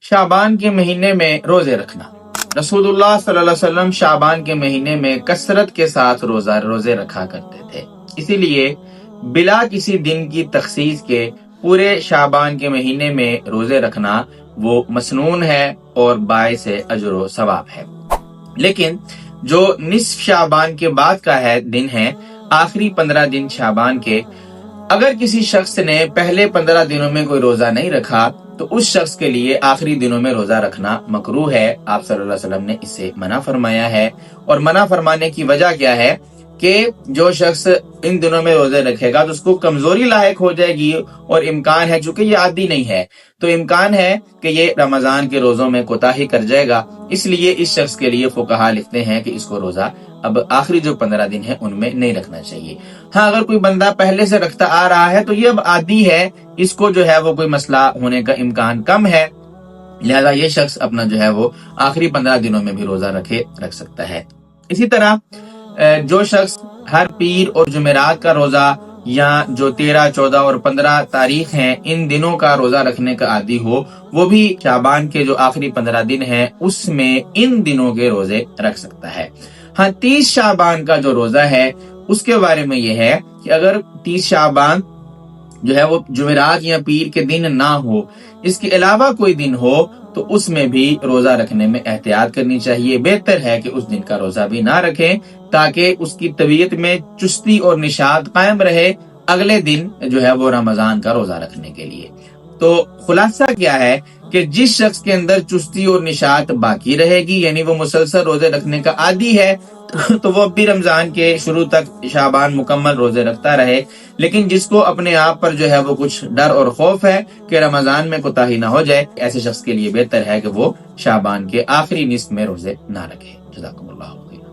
شعبان کے مہینے میں روزے رکھنا۔ رسول اللہ صلی اللہ علیہ وسلم شعبان کے مہینے میں کثرت کے ساتھ روزے رکھا کرتے تھے، اسی لیے بلا کسی دن کی تخصیص کے پورے شعبان کے مہینے میں روزے رکھنا وہ مسنون ہے اور باعث اجر و ثواب ہے۔ لیکن جو نصف شعبان کے بعد کا دن ہے، آخری 15 دن شعبان کے، اگر کسی شخص نے پہلے 15 دنوں میں کوئی روزہ نہیں رکھا تو اس شخص کے لیے آخری دنوں میں روزہ رکھنا مکروہ ہے۔ آپ صلی اللہ علیہ وسلم نے اس سے منع فرمایا ہے، اور منع فرمانے کی وجہ کیا ہے کہ جو شخص ان دنوں میں روزے رکھے گا تو اس کو کمزوری لاحق ہو جائے گی، اور امکان ہے، چونکہ یہ عادی نہیں ہے تو امکان ہے کہ یہ رمضان کے روزوں میں کوتاہی کر جائے گا، اس لیے اس شخص کے لیے فقہا لکھتے ہیں کہ اس کو روزہ اب آخری جو 15 دن ہے ان میں نہیں رکھنا چاہیے۔ ہاں، اگر کوئی بندہ پہلے سے رکھتا آ رہا ہے تو یہ اب عادی ہے، اس کو جو ہے وہ کوئی مسئلہ ہونے کا امکان کم ہے، لہذا یہ شخص اپنا جو ہے وہ آخری 15 دنوں میں بھی روزہ رکھ سکتا ہے۔ اسی طرح جو شخص ہر پیر اور جمعرات کا روزہ یا جو 13، 14 اور 15 تاریخ ہیں ان دنوں کا روزہ رکھنے کا عادی ہو، وہ بھی شعبان کے جو آخری 15 دن ہیں اس میں ان دنوں کے روزے رکھ سکتا ہے۔ ہاں، 30 شعبان کا جو روزہ ہے اس کے بارے میں یہ ہے کہ اگر 30 شعبان جو ہے وہ جمعرات یا پیر کے دن نہ ہو، اس کے علاوہ کوئی دن ہو تو اس میں بھی روزہ رکھنے میں احتیاط کرنی چاہیے۔ بہتر ہے کہ اس دن کا روزہ بھی نہ رکھیں تاکہ اس کی طبیعت میں چستی اور نشاط قائم رہے اگلے دن جو ہے وہ رمضان کا روزہ رکھنے کے لیے۔ تو خلاصہ کیا ہے کہ جس شخص کے اندر چستی اور نشاط باقی رہے گی، یعنی وہ مسلسل روزے رکھنے کا عادی ہے، تو وہ بھی رمضان کے شروع تک شعبان مکمل روزے رکھتا رہے۔ لیکن جس کو اپنے آپ پر جو ہے وہ کچھ ڈر اور خوف ہے کہ رمضان میں کوتاہی نہ ہو جائے، ایسے شخص کے لیے بہتر ہے کہ وہ شعبان کے آخری نصف میں روزے نہ رکھے۔ جزاکم اللہ خیر۔